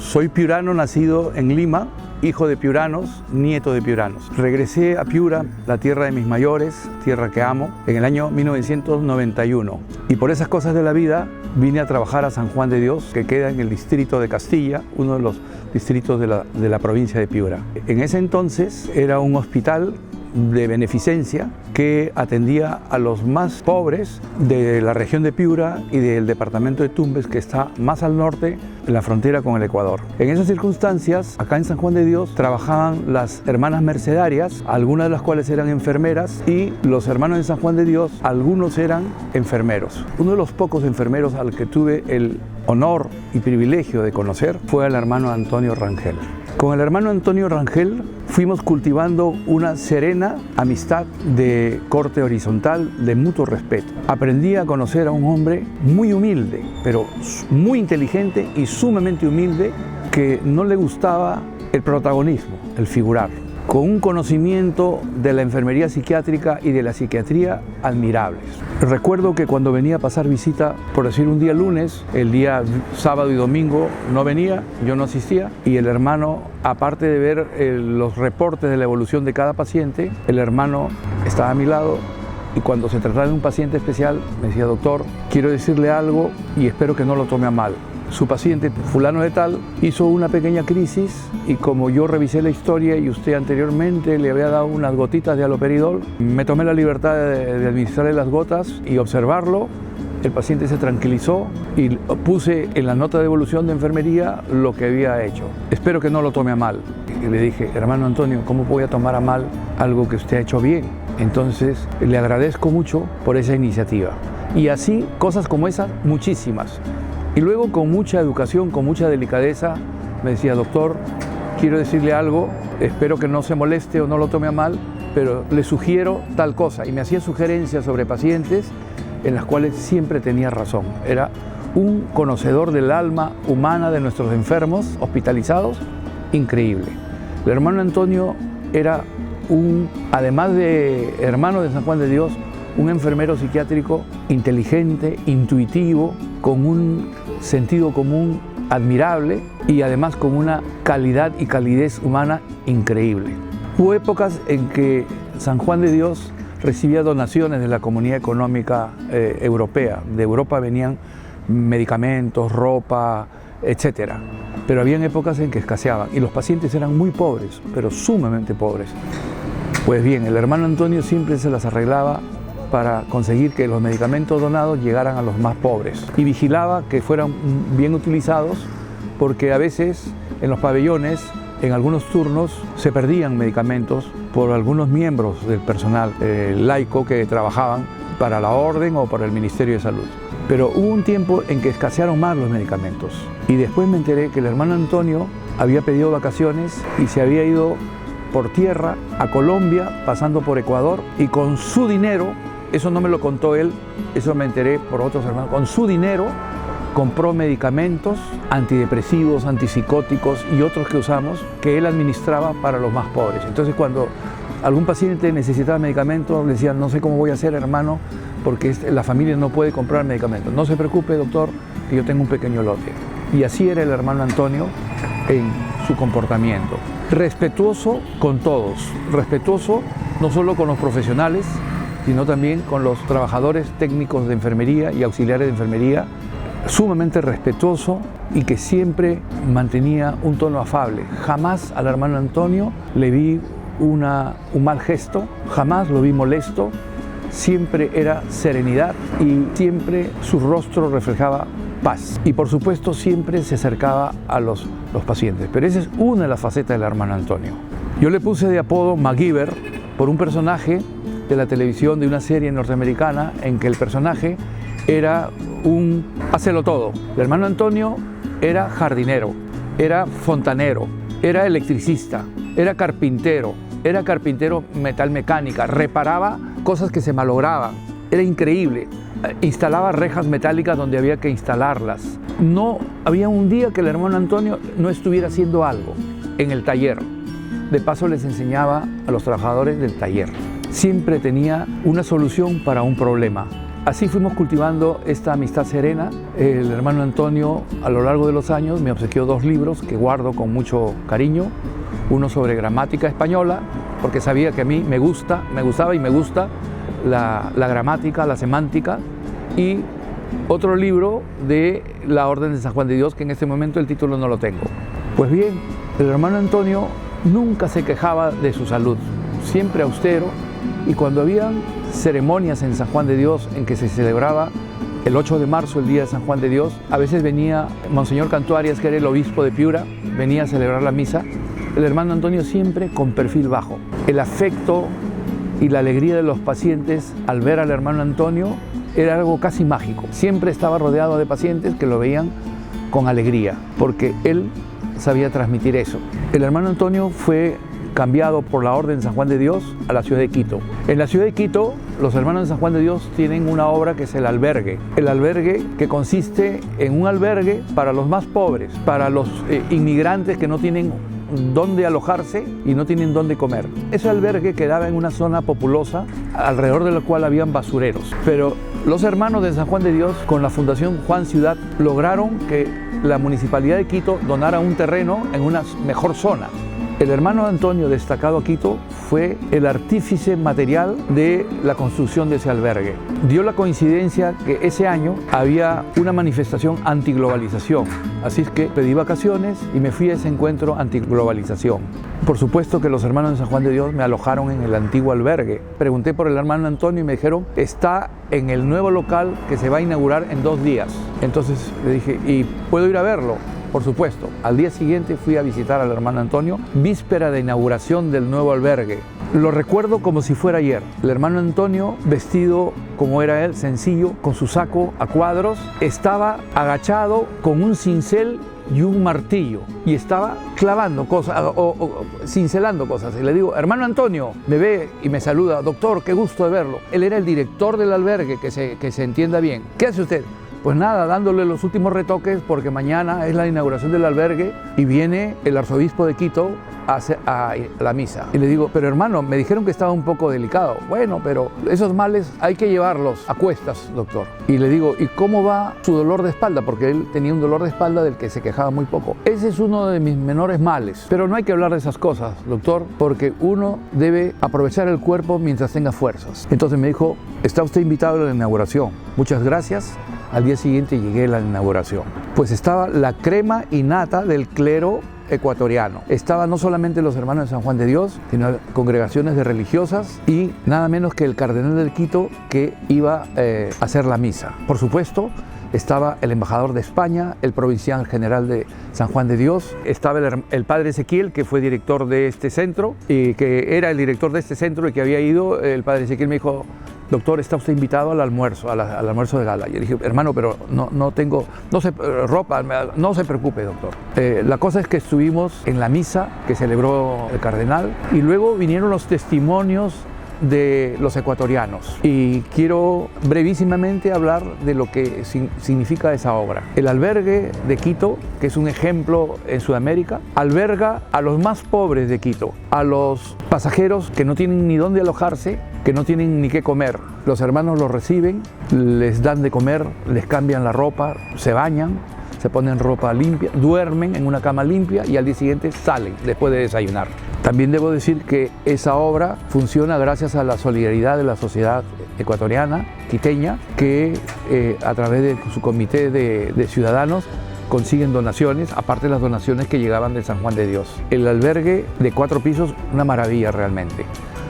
Soy piurano nacido en Lima, hijo de piuranos, nieto de piuranos. Regresé a Piura, la tierra de mis mayores, tierra que amo, en el año 1991. Y por esas cosas de la vida vine a trabajar a San Juan de Dios, que queda en el distrito de Castilla, uno de los distritos de la provincia de Piura. En ese entonces era un hospital de beneficencia que atendía a los más pobres de la región de Piura y del departamento de Tumbes, que está más al norte, en la frontera con el Ecuador. En esas circunstancias, acá en San Juan de Dios, trabajaban las hermanas mercedarias, algunas de las cuales eran enfermeras, y los hermanos de San Juan de Dios, algunos eran enfermeros. Uno de los pocos enfermeros al que tuve el honor y privilegio de conocer fue el hermano Antonio Rangel. Con el hermano Antonio Rangel fuimos cultivando una serena amistad de corte horizontal, de mutuo respeto. Aprendí a conocer a un hombre muy humilde, pero muy inteligente y sumamente humilde, que no le gustaba el protagonismo, el figurar, con un conocimiento de la enfermería psiquiátrica y de la psiquiatría admirables. Recuerdo que cuando venía a pasar visita, por decir un día lunes, el día sábado y domingo no venía, yo no asistía, y el hermano, aparte de ver los reportes de la evolución de cada paciente, el hermano estaba a mi lado, y cuando se trataba de un paciente especial me decía: doctor, quiero decirle algo y espero que no lo tome a mal. Su paciente, fulano de tal, hizo una pequeña crisis, y como yo revisé la historia y usted anteriormente le había dado unas gotitas de haloperidol, me tomé la libertad de administrarle las gotas y observarlo. El paciente se tranquilizó y puse en la nota de evolución de enfermería lo que había hecho. Espero que no lo tome a mal. Y le dije: hermano Antonio, ¿cómo voy a tomar a mal algo que usted ha hecho bien? Entonces, le agradezco mucho por esa iniciativa. Y así, cosas como esas, muchísimas. Y luego, con mucha educación, con mucha delicadeza, me decía: doctor, quiero decirle algo, espero que no se moleste o no lo tome a mal, pero le sugiero tal cosa. Y me hacía sugerencias sobre pacientes en las cuales siempre tenía razón. Era un conocedor del alma humana de nuestros enfermos hospitalizados, increíble. El hermano Antonio era además de hermano de San Juan de Dios, un enfermero psiquiátrico inteligente, intuitivo, con un sentido común admirable y además con una calidad y calidez humana increíble. Hubo épocas en que San Juan de Dios recibía donaciones de la Comunidad Económica Europea. De Europa venían medicamentos, ropa, etc. Pero habían épocas en que escaseaban y los pacientes eran muy pobres, pero sumamente pobres. Pues bien, el hermano Antonio siempre se las arreglaba para conseguir que los medicamentos donados llegaran a los más pobres, y vigilaba que fueran bien utilizados, porque a veces en los pabellones, en algunos turnos, se perdían medicamentos por algunos miembros del personal laico que trabajaban para la orden o para el Ministerio de Salud. Pero hubo un tiempo en que escasearon más los medicamentos, y después me enteré que el hermano Antonio había pedido vacaciones y se había ido por tierra a Colombia, pasando por Ecuador, y con su dinero, eso no me lo contó él, eso me enteré por otros hermanos, con su dinero compró medicamentos antidepresivos, antipsicóticos y otros que usamos, que él administraba para los más pobres. Entonces, cuando algún paciente necesitaba medicamentos, le decían: no sé cómo voy a hacer, hermano, porque la familia no puede comprar medicamentos. No se preocupe, doctor, que yo tengo un pequeño lote. Y así era el hermano Antonio en su comportamiento. Respetuoso con todos, respetuoso no solo con los profesionales, sino también con los trabajadores técnicos de enfermería y auxiliares de enfermería, sumamente respetuoso y que siempre mantenía un tono afable. Jamás al hermano Antonio le vi un mal gesto, jamás lo vi molesto, siempre era serenidad y siempre su rostro reflejaba paz. Y por supuesto siempre se acercaba a los pacientes. Pero esa es una de las facetas del hermano Antonio. Yo le puse de apodo MacGyver por un personaje de la televisión de una serie norteamericana en que el personaje era un hácelo todo. El hermano Antonio era jardinero, era fontanero, era electricista, era carpintero metalmecánica, reparaba cosas que se malograban, era increíble. Instalaba rejas metálicas donde había que instalarlas. No había un día que el hermano Antonio no estuviera haciendo algo en el taller. De paso les enseñaba a los trabajadores del taller. Siempre tenía una solución para un problema. así fuimos cultivando esta amistad serena. El hermano Antonio, a lo largo de los años, me obsequió 2 libros que guardo con mucho cariño. Uno sobre gramática española, porque sabía que a mí me gustaba y me gusta la gramática, la semántica, y otro libro de la Orden de San Juan de Dios, que en este momento el título no lo tengo. Pues bien, el hermano Antonio nunca se quejaba de su salud, siempre austero, y cuando había ceremonias en San Juan de Dios en que se celebraba el 8 de marzo, el día de San Juan de Dios, a veces venía Monseñor Cantuarias, que era el obispo de Piura, venía a celebrar la misa. El hermano Antonio siempre con perfil bajo. El afecto y la alegría de los pacientes al ver al hermano Antonio era algo casi mágico. Siempre estaba rodeado de pacientes que lo veían con alegría, porque él sabía transmitir eso. El hermano Antonio fue cambiado por la Orden de San Juan de Dios a la ciudad de Quito. En la ciudad de Quito, los hermanos de San Juan de Dios tienen una obra que es el albergue. El albergue que consiste en un albergue para los más pobres, para los inmigrantes que no tienen dónde alojarse y no tienen dónde comer. Ese albergue quedaba en una zona populosa, alrededor de la cual habían basureros. Pero los hermanos de San Juan de Dios, con la Fundación Juan Ciudad, lograron que la Municipalidad de Quito donara un terreno en una mejor zona. El hermano Antonio, destacado a Quito, fue el artífice material de la construcción de ese albergue. Dio la coincidencia que ese año había una manifestación antiglobalización, así es que pedí vacaciones y me fui a ese encuentro antiglobalización. Por supuesto que los hermanos de San Juan de Dios me alojaron en el antiguo albergue. Pregunté por el hermano Antonio y me dijeron, está en el nuevo local que se va a inaugurar en 2 días. Entonces le dije, ¿y puedo ir a verlo? Por supuesto. Al día siguiente fui a visitar al hermano Antonio, víspera de inauguración del nuevo albergue. Lo recuerdo como si fuera ayer. El hermano Antonio, vestido como era él, sencillo, con su saco a cuadros, estaba agachado con un cincel y un martillo y estaba clavando cosas o cincelando cosas. Y le digo, hermano Antonio, me ve y me saluda, doctor, qué gusto de verlo. Él era el director del albergue, que se entienda bien. ¿Qué hace usted? Pues nada, dándole los últimos retoques porque mañana es la inauguración del albergue y viene el arzobispo de Quito a la misa. Y le digo, pero hermano, me dijeron que estaba un poco delicado. Bueno, pero esos males hay que llevarlos a cuestas, doctor. Y le digo, ¿y cómo va su dolor de espalda? Porque él tenía un dolor de espalda del que se quejaba muy poco. Ese es uno de mis menores males. Pero no hay que hablar de esas cosas, doctor, porque uno debe aprovechar el cuerpo mientras tenga fuerzas. Entonces me dijo, está usted invitado a la inauguración. Muchas gracias. Al día siguiente llegué a la inauguración. Pues estaba la crema innata del clero ecuatoriano. Estaban no solamente los hermanos de San Juan de Dios, sino congregaciones de religiosas y nada menos que el cardenal del Quito que iba a hacer la misa. Por supuesto, estaba el embajador de España, el provincial general de San Juan de Dios, estaba el padre Ezequiel, que fue director de este centro, y que era el director de este centro y que había ido. El padre Ezequiel me dijo, doctor, está usted invitado al almuerzo, al almuerzo de gala. Y yo dije, hermano, pero no tengo ropa, no se preocupe, doctor. La cosa es que estuvimos en la misa que celebró el cardenal y luego vinieron los testimonios de los ecuatorianos y quiero brevísimamente hablar de lo que significa esa obra. El albergue de Quito, que es un ejemplo en Sudamérica, alberga a los más pobres de Quito, a los pasajeros que no tienen ni dónde alojarse, que no tienen ni qué comer. Los hermanos los reciben, les dan de comer, les cambian la ropa, se bañan, se ponen ropa limpia, duermen en una cama limpia y al día siguiente salen después de desayunar. También debo decir que esa obra funciona gracias a la solidaridad de la sociedad ecuatoriana, quiteña, que a través de su comité de ciudadanos consiguen donaciones, aparte de las donaciones que llegaban de San Juan de Dios. El albergue de 4 pisos, una maravilla realmente.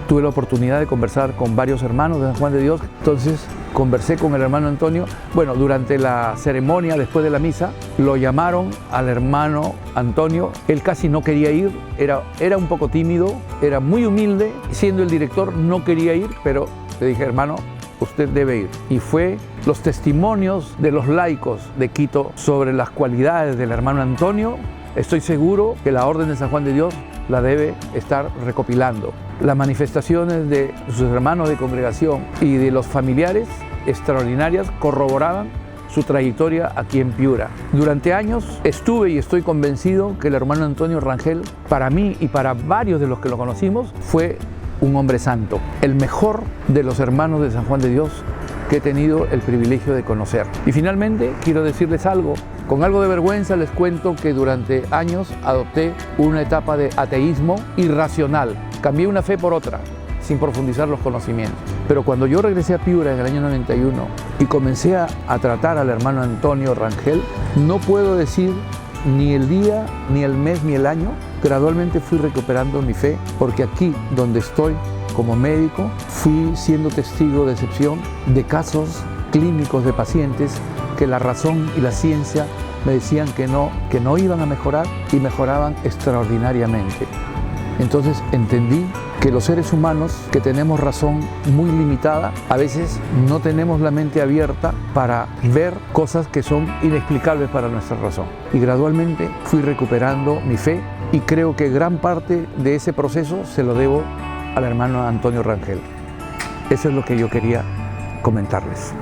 Tuve la oportunidad de conversar con varios hermanos de San Juan de Dios, entonces conversé con el hermano Antonio. Bueno, durante la ceremonia, después de la misa, lo llamaron al hermano Antonio. Él casi no quería ir, era un poco tímido, era muy humilde, siendo el director no quería ir, pero le dije, hermano, usted debe ir. Y fue los testimonios de los laicos de Quito sobre las cualidades del hermano Antonio. Estoy seguro que la Orden de San Juan de Dios la debe estar recopilando. Las manifestaciones de sus hermanos de congregación y de los familiares extraordinarias corroboraban su trayectoria aquí en Piura. Durante años estuve y estoy convencido que el hermano Antonio Rangel, para mí y para varios de los que lo conocimos, fue un hombre santo, el mejor de los hermanos de San Juan de Dios que he tenido el privilegio de conocer. Y finalmente quiero decirles algo. Con algo de vergüenza les cuento que durante años adopté una etapa de ateísmo irracional. Cambié una fe por otra, sin profundizar los conocimientos. Pero cuando yo regresé a Piura en el año 91 y comencé a tratar al hermano Antonio Rangel, no puedo decir ni el día, ni el mes, ni el año, gradualmente fui recuperando mi fe, porque aquí donde estoy como médico, fui siendo testigo de excepción de casos clínicos de pacientes que la razón y la ciencia me decían que no iban a mejorar y mejoraban extraordinariamente. Entonces entendí que los seres humanos que tenemos razón muy limitada, a veces no tenemos la mente abierta para ver cosas que son inexplicables para nuestra razón. Y gradualmente fui recuperando mi fe y creo que gran parte de ese proceso se lo debo al hermano Antonio Rangel. Eso es lo que yo quería comentarles.